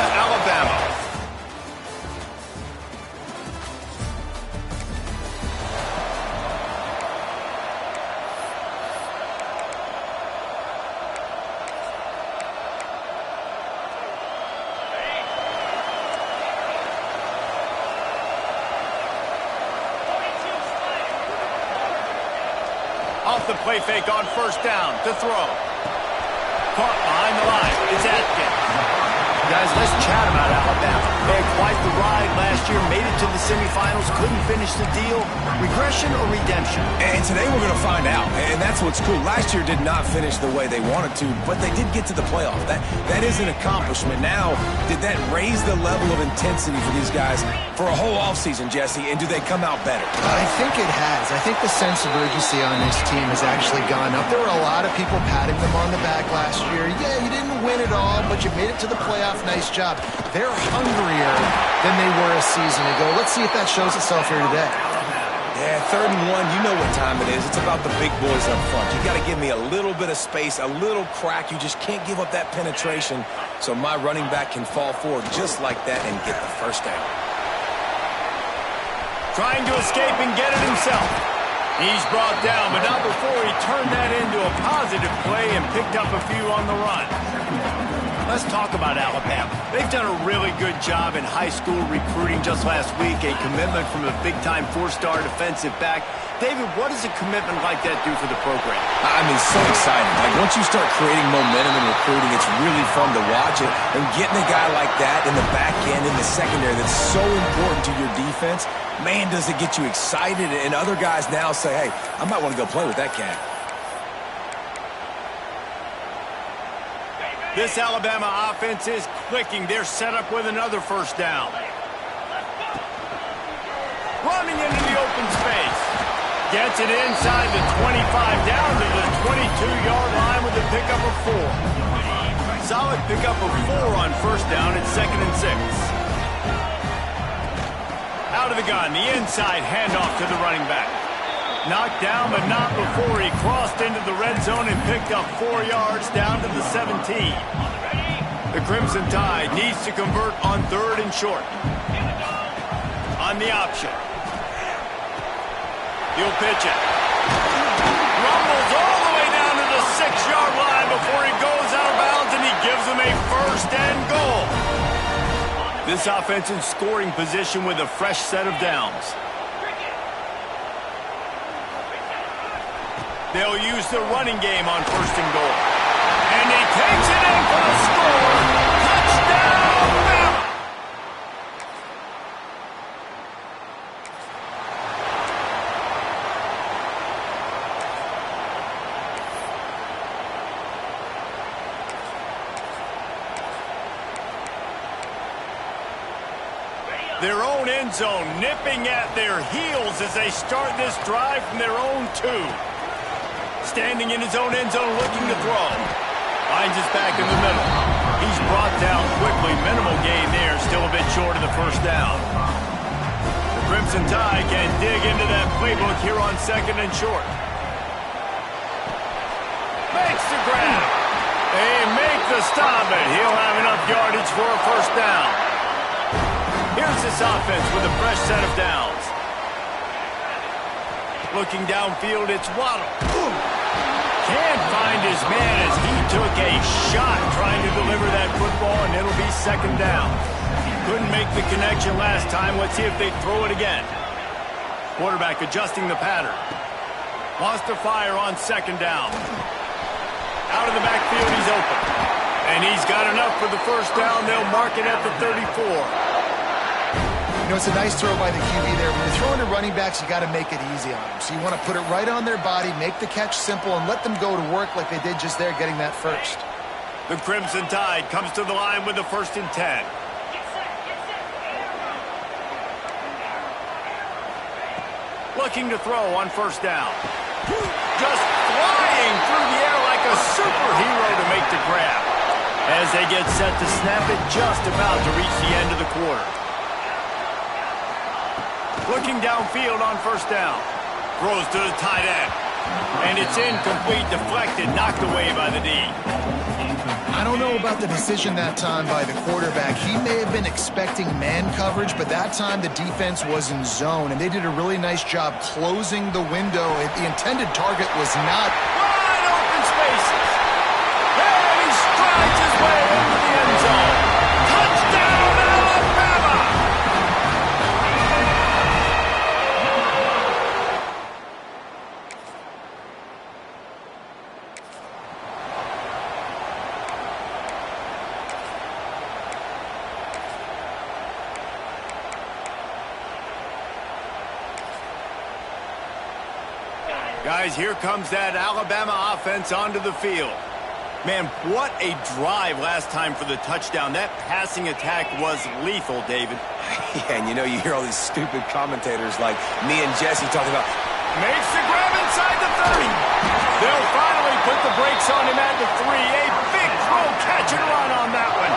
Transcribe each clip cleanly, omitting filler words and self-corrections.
Tulsa, Alabama. Off the play fake on first down to throw. Caught behind the line. It's Atkins. Guys, let's chat about Alabama. They had quite the ride last year, made it to the semifinals, couldn't finish the deal. Regression or redemption? And today we're going to find out, and that's what's cool. Last year did not finish the way they wanted to, but they did get to the playoff. That is an accomplishment. Now, did that raise the level of intensity for these guys for a whole offseason, Jesse, and do they come out better? I think it has. I think the sense of urgency on this team has actually gone up. There were a lot of people patting them on the back last year. Yeah, you didn't win it all, but you made it to the playoff. Nice job. They're hungrier than they were a season ago. Let's see if that shows itself here today. Yeah, 3rd and 1, you know what time it is. It's about the big boys up front. You got to give me a little bit of space, a little crack. You just can't give up that penetration so my running back can fall forward just like that and get the first down. Trying to escape and get it himself. He's brought down, but not before he turned that into a positive play and picked up a few on the run. Let's talk about Alabama. They've done a really good job in high school recruiting just last week, a commitment from a big-time 4-star defensive back. David, what does a commitment like that do for the program? I mean, so exciting. Like, once you start creating momentum in recruiting, it's really fun to watch it. And getting a guy like that in the back end, in the secondary, that's so important to your defense, man, does it get you excited. And other guys now say, hey, I might want to go play with that cat. This Alabama offense is clicking. They're set up with another first down. Running into the open space. Gets it inside the 25, down to the 22-yard line with a pickup of 4. Solid pickup of 4 on first down. It's 2nd and 6. Out of the gun, the inside handoff to the running back. Knocked down, but not before he crossed into the red zone and picked up 4 yards down to the 17. The Crimson Tide needs to convert on 3rd and short. On the option. He'll pitch it. Rumbles all the way down to the 6-yard line before he goes out of bounds, and he gives them a 1st and goal. This offense in scoring position with a fresh set of downs. They'll use the running game on 1st and goal. And he takes it in for a score. Touchdown, Bama! Their own end zone nipping at their heels as they start this drive from their own 2. Standing in his own end zone looking to throw. Finds his back in the middle. He's brought down quickly. Minimal gain there. Still a bit short of the first down. The Crimson Tide can dig into that playbook here on 2nd and short. Makes the grab. They make the stop, and he'll have enough yardage for a first down. Here's this offense with a fresh set of downs. Looking downfield, it's Waddle. Can't find his man as he took a shot trying to deliver that football, and it'll be 2nd down. Couldn't make the connection last time. Let's see if they throw it again. Quarterback adjusting the pattern. Wants to fire on 2nd down. Out of the backfield, he's open. And he's got enough for the first down. They'll mark it at the 34. You know, it's a nice throw by the QB there. When you're throwing to running backs, you got to make it easy on them. So you want to put it right on their body, make the catch simple, and let them go to work like they did just there, getting that first. The Crimson Tide comes to the line with the 1st and 10. Looking to throw on first down. Just flying through the air like a superhero to make the grab. As they get set to snap it, just about to reach the end of the quarter. Looking downfield on first down. Throws to the tight end. And it's incomplete, deflected, knocked away by the D. I don't know about the decision that time by the quarterback. He may have been expecting man coverage, but that time the defense was in zone, and they did a really nice job closing the window. The intended target was not Wide open spaces. And he strides his way into the end zone. Touchdown, Alabama! Guys, here comes that Alabama offense onto the field. Man, what a drive last time for the touchdown. That passing attack was lethal, David. Yeah, and you know, you hear all these stupid commentators like me and Jesse talking about, Makes the grab inside the 30. They'll finally put the brakes on him at the 3. A big throw, catch and run on that one.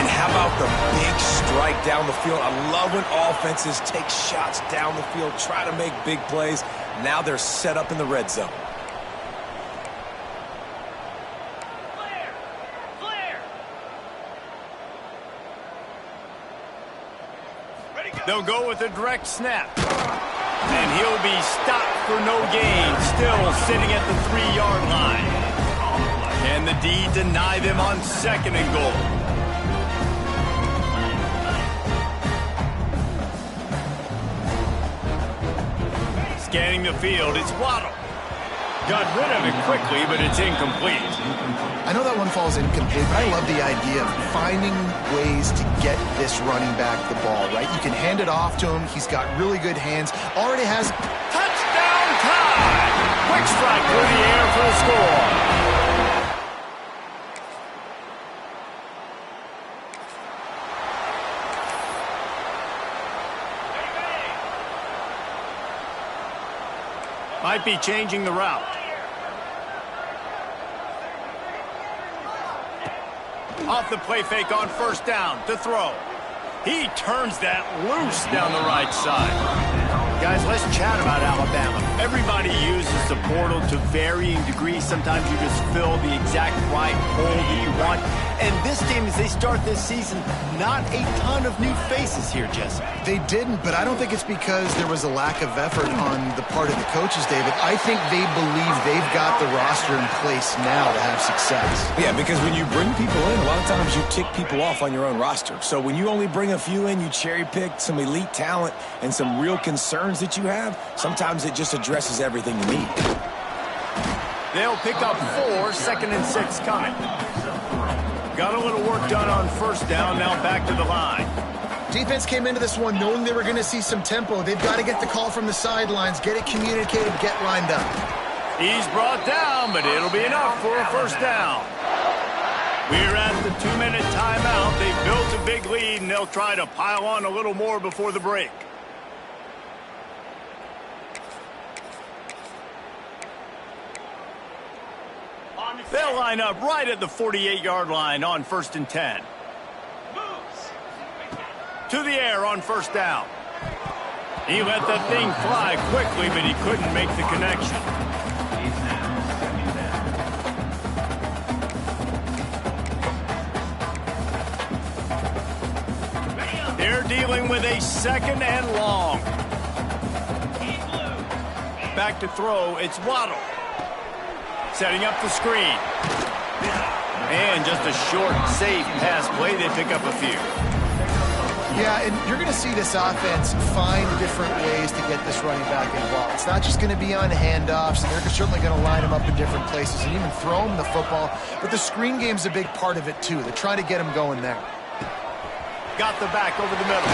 and how about the big strike down the field? I love when offenses take shots down the field, try to make big plays. Now they're set up in the red zone. They'll go with a direct snap. And he'll be stopped for no gain, still sitting at the 3-yard line. Can the D deny them on 2nd and goal? Scanning the field, it's Waddle. Got rid of it quickly, but it's incomplete. I know that one falls incomplete, but I love the idea of finding ways to get this running back the ball, right? You can hand it off to him. He's got really good hands. Already has... Touchdown time! Quick strike through the air for the score. Might be changing the route. Off the play fake on 1st down to throw. He turns that loose down the right side. Guys, let's chat about Alabama. Everybody uses the portal to varying degrees. Sometimes you just fill the exact right hole that you want. And this team, as they start this season, not a ton of new faces here, Jesse. They didn't, but I don't think it's because there was a lack of effort on the part of the coaches, David. I think they believe they've got the roster in place now to have success. Yeah, because when you bring people in, a lot of times you tick people off on your own roster. So when you only bring a few in, you cherry-pick some elite talent and some real concerns that you have, sometimes it just addresses everything you need. They'll pick up 4, 2nd and 6 coming. Got a little work done on 1st down, now back to the line. Defense came into this one knowing they were going to see some tempo. They've got to get the call from the sidelines, get it communicated, get lined up. He's brought down, but it'll be enough for a 1st down. We're at the 2-minute timeout. They've built a big lead, and they'll try to pile on a little more before the break. They'll line up right at the 48-yard line on 1st and 10. To the air on 1st down. He let that thing fly quickly, but he couldn't make the connection. They're dealing with a 2nd and long. Back to throw, it's Waddle. Setting up the screen. And just a short, safe pass play. They pick up a few. Yeah, and you're going to see this offense find different ways to get this running back involved. It's not just going to be on handoffs, and they're certainly going to line him up in different places and even throw him the football. But the screen game's a big part of it, too. They're trying to get him going there. Got the back over the middle.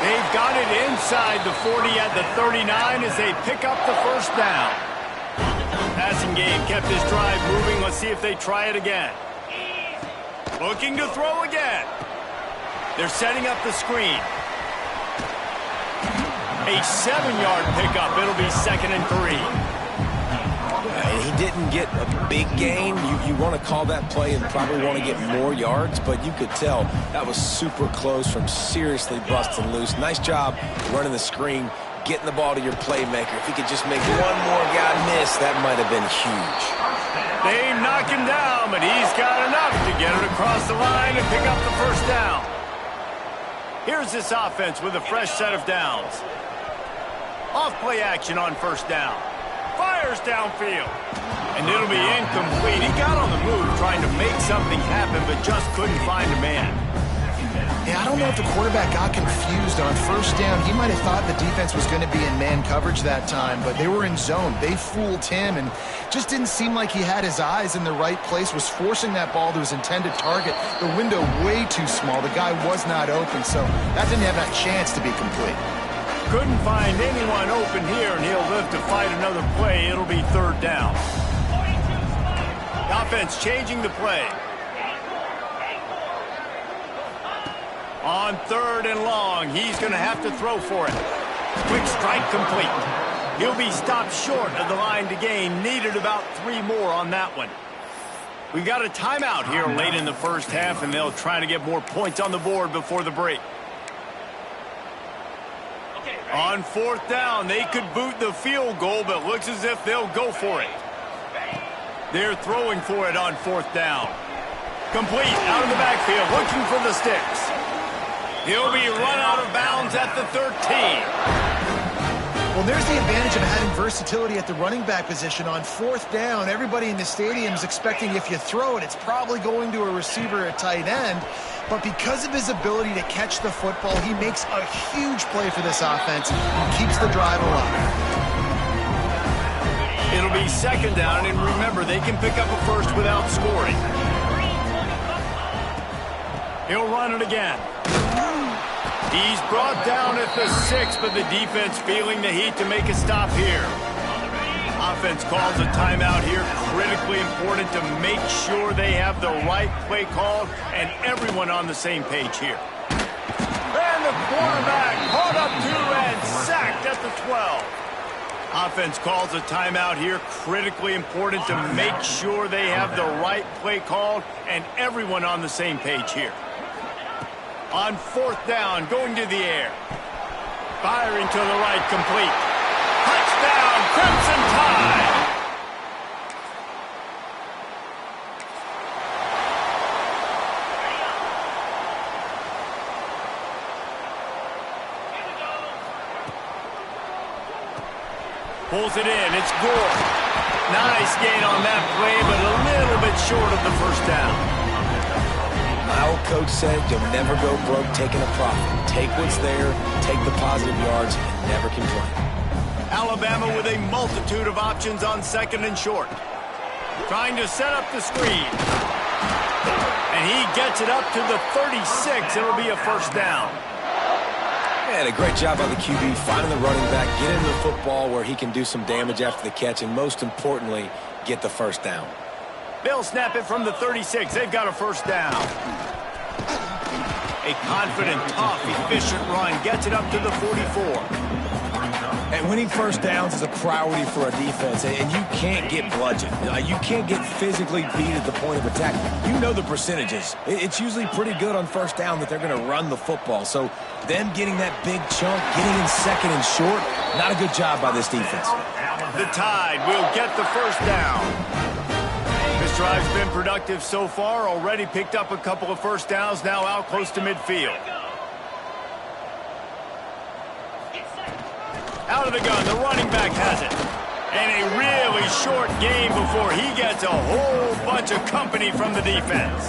They've got it inside the 40 at the 39 as they pick up the 1st down. Passing game kept this drive moving. Let's see if they try it again. Looking to throw again. They're setting up the screen. A 7-yard pickup. It'll be 2nd and 3. He didn't get a big gain. You want to call that play and probably want to get more yards, but you could tell that was super close from seriously busting loose. Nice job running the screen, getting the ball to your playmaker. If he could just make one more guy miss, that might have been huge. They knock him down, but he's got enough to get it across the line and pick up the first down. Here's this offense with a fresh set of downs. Off-play action on first down. Fires downfield. And it'll be incomplete. He got on the move trying to make something happen, but just couldn't find a man. Yeah, I don't know if the quarterback got confused on first down. He might have thought the defense was going to be in man coverage that time, but they were in zone. They fooled him and just didn't seem like he had his eyes in the right place, was forcing that ball to his intended target. The window way too small. The guy was not open, so that didn't have that chance to be complete. Couldn't find anyone open here, and he'll live to fight another play. It'll be third down. The offense changing the play. On third and long, he's going to have to throw for it. Quick strike complete. He'll be stopped short of the line to gain. Needed about 3 more on that one. We've got a timeout here late in the first half, and they'll try to get more points on the board before the break. On fourth down, they could boot the field goal, but looks as if they'll go for it. They're throwing for it on fourth down. Complete out of the backfield, looking for the sticks. He'll be run out of bounds at the 13. Well, there's the advantage of having versatility at the running back position. On fourth down, everybody in the stadium is expecting if you throw it, it's probably going to a receiver at tight end. But because of his ability to catch the football, he makes a huge play for this offense and keeps the drive alive. It'll be second down, and remember, they can pick up a first without scoring. He'll run it again. He's brought down at the 6, but the defense feeling the heat to make a stop here. Offense calls a timeout here. Critically important to make sure they have the right play called and everyone on the same page here. And the quarterback caught up to and sacked at the 12. Offense calls a timeout here. Critically important to make sure they have the right play called and everyone on the same page here. On fourth down, going to the air. Firing to the right, complete. Touchdown, Crimson Tide! Pulls it in, it's Gore. Nice gain on that play, but a little bit short of the first down. My old coach said you'll never go broke taking a profit. Take what's there, take the positive yards, and never complain. Alabama with a multitude of options on second and short. Trying to set up the screen. And he gets it up to the 36. It'll be a first down. And a great job by the QB finding the running back, get into the football where he can do some damage after the catch, and most importantly, get the first down. They'll snap it from the 36. They've got a first down. A confident, tough, efficient run. Gets it up to the 44. And winning first downs is a priority for a defense, and you can't get bludgeoned. You can't get physically beat at the point of attack. You know the percentages. It's usually pretty good on first down that they're going to run the football. So them getting that big chunk, getting in second and short, not a good job by this defense. The Tide will get the first down. This drive's been productive so far. Already picked up a couple of first downs, now out close to midfield. Out of the gun, the running back has it. And a really short game before he gets a whole bunch of company from the defense.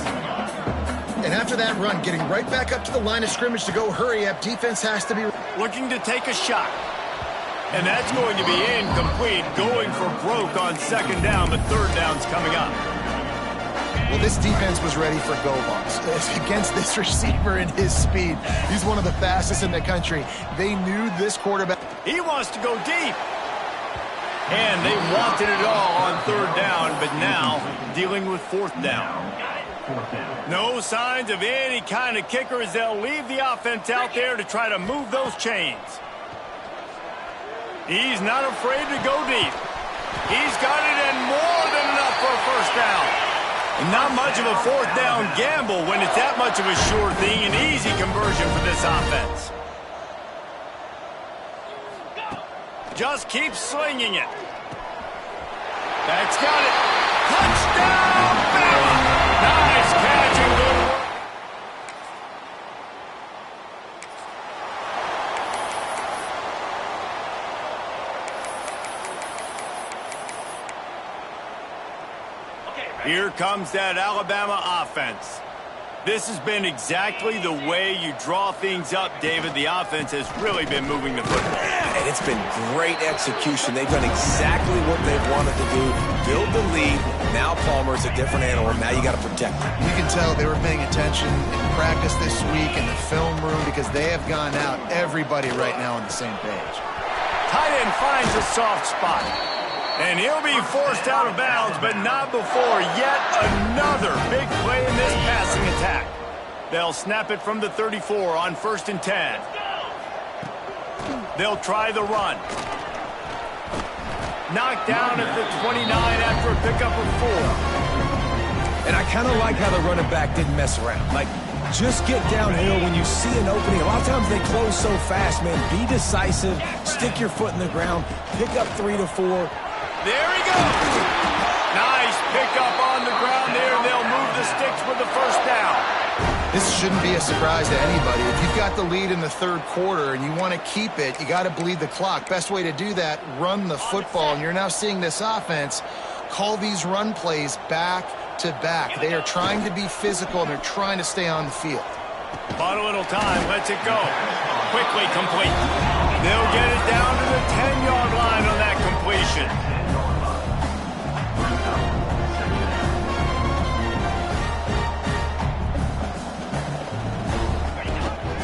And after that run, getting right back up to the line of scrimmage to go hurry up, defense has to be looking to take a shot. And that's going to be incomplete, going for broke on second down, but third down's coming up. Well, this defense was ready for go-balls against this receiver and his speed. He's one of the fastest in the country. They knew this quarterback. He wants to go deep. And they wanted it all on third down, but now dealing with fourth down. No signs of any kind of kicker as they'll leave the offense out there to try to move those chains. He's not afraid to go deep. He's got it and more than enough for a first down. And not much of a fourth down gamble when it's that much of a sure thing, an easy conversion for this offense. just keep slinging it. That's got it. Touchdown, Bama! Nice catch and good work. Here comes that Alabama offense. This has been exactly the way you draw things up, David. The offense has really been moving the football. Yeah, and it's been great execution. They've done exactly what they've wanted to do. Build the lead. Now Palmer's a different animal. Now you got to protect him. You can tell they were paying attention in practice this week in the film room because they have gone out, everybody right now on the same page. Tight end finds a soft spot. And he'll be forced out of bounds, but not before yet another big play in this passing attack. They'll snap it from the 34 on 1st and 10. They'll try the run. Knocked down at the 29 after a pickup of 4. And I kind of like how the running back didn't mess around. Like, just get downhill when you see an opening. A lot of times they close so fast, man. Be decisive. Stick your foot in the ground. Pick up 3 to 4. There he goes. Nice pickup on the ground there. They'll move the sticks with the first down. This shouldn't be a surprise to anybody. If you've got the lead in the third quarter and you want to keep it, you got to bleed the clock. Best way to do that, run the football. And you're now seeing this offense call these run plays back to back. They are trying to be physical, and they're trying to stay on the field. Bought a little time. Lets it go. Quickly complete. They'll get it down to the 10-yard line on that completion.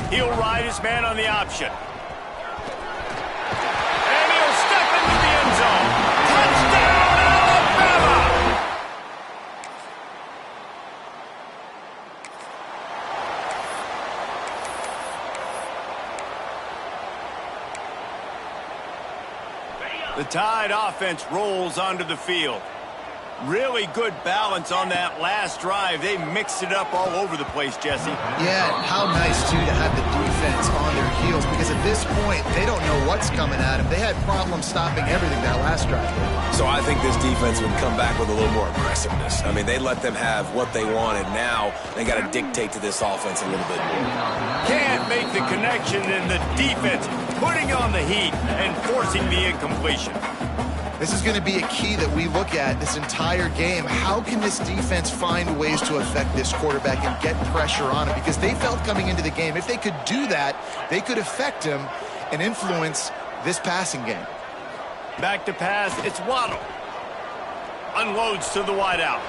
He'll ride his man on the option. And he'll step into the end zone. Touchdown, Alabama! The Tide offense rolls onto the field. Really good balance on that last drive. They mixed it up all over the place, Jesse. Yeah, how nice, too, to have the defense on their heels, because at this point, they don't know what's coming at them. They had problems stopping everything that last drive. So I think this defense would come back with a little more aggressiveness. I mean, they let them have what they wanted. Now they got to dictate to this offense a little bit more. Can't make the connection, and the defense putting on the heat and forcing the incompletion. This is going to be a key that we look at this entire game. How can this defense find ways to affect this quarterback and get pressure on him? Because they felt coming into the game, if they could do that, they could affect him and influence this passing game. Back to pass, it's Waddle. Unloads to the wideout.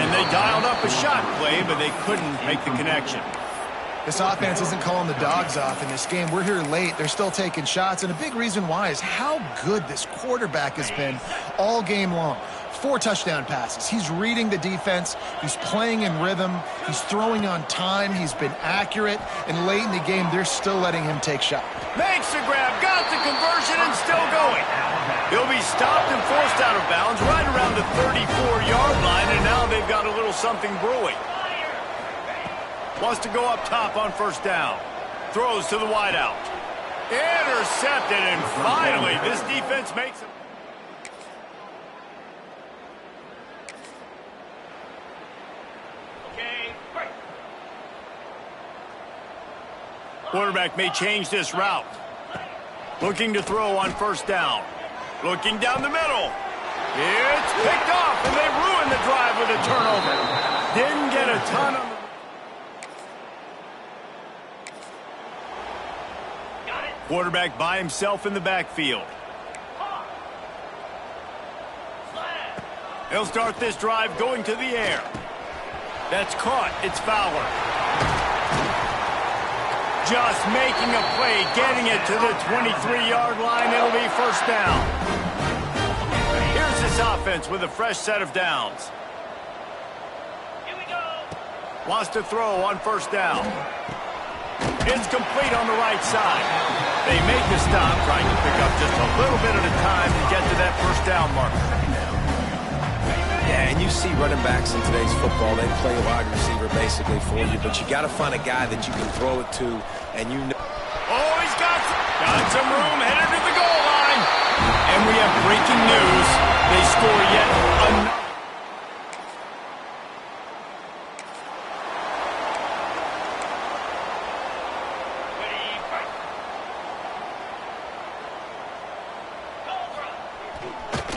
And they dialed up a shot play, but they couldn't make the connection. This offense isn't calling the dogs off in this game. We're here late. They're still taking shots, and a big reason why is how good this quarterback has been all game long. 4 touchdown passes. He's reading the defense. He's playing in rhythm. He's throwing on time. He's been accurate, and late in the game, they're still letting him take shots. Makes the grab, got the conversion, and still going. He'll be stopped and forced out of bounds right around the 34-yard line, and now they've got a little something brewing. Wants to go up top on first down. Throws to the wideout. Intercepted, and finally, this defense makes it. Okay, break. Quarterback may change this route. Looking to throw on first down. Looking down the middle. It's picked off, and they ruin the drive with a turnover. Didn't get a ton of... Quarterback by himself in the backfield. He'll start this drive going to the air. That's caught. It's Fowler. Just making a play, getting it to the 23-yard line. It'll be first down. Here's this offense with a fresh set of downs. Here we go. Wants to throw on first down. It's complete on the right side. They make the stop, trying to pick up just a little bit at a time to get to that first down marker. Yeah, and you see running backs in today's football, they play a wide receiver basically for you, but you got to find a guy that you can throw it to, and you know. Oh, he's got some room, headed to the goal line. have breaking news. They score yet another.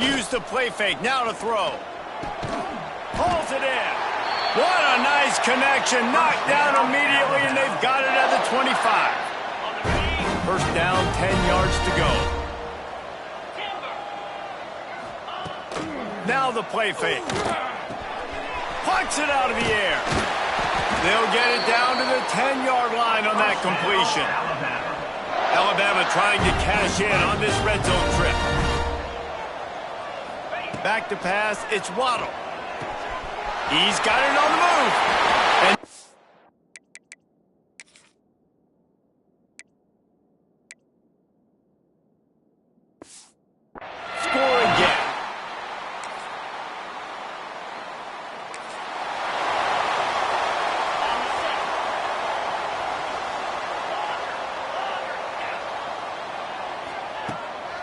Use the play fake. Now to throw. Pulls it in. What a nice connection. Knocked down immediately, and they've got it at the 25. First down, 10 yards to go. Now the play fake. Plucks it out of the air. They'll get it down to the 10-yard line on that completion. Alabama trying to cash in on this red zone trip. Back to pass, it's Waddle. He's got it on the move. And score again.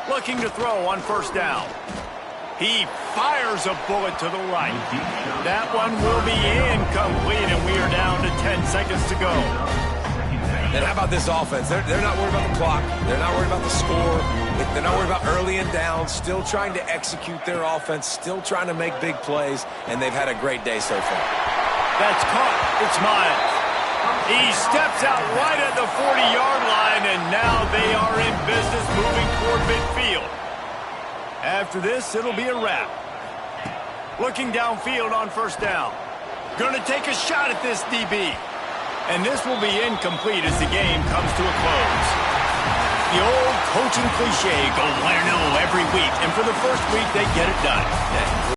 Looking to throw on first down. He fires a bullet to the right. That one will be incomplete, and we are down to 10 seconds to go. And how about this offense? They're not worried about the clock. They're not worried about the score. They're not worried about early and down. Still trying to execute their offense. Still trying to make big plays, and they've had a great day so far. That's caught. It's Miles. He steps out right at the 40-yard line, and now they are in business moving toward midfield. After this, it'll be a wrap. Looking downfield on first down. Going to take a shot at this DB. And this will be incomplete as the game comes to a close. The old coaching cliche, go 1-0 every week. And for the first week, they get it done.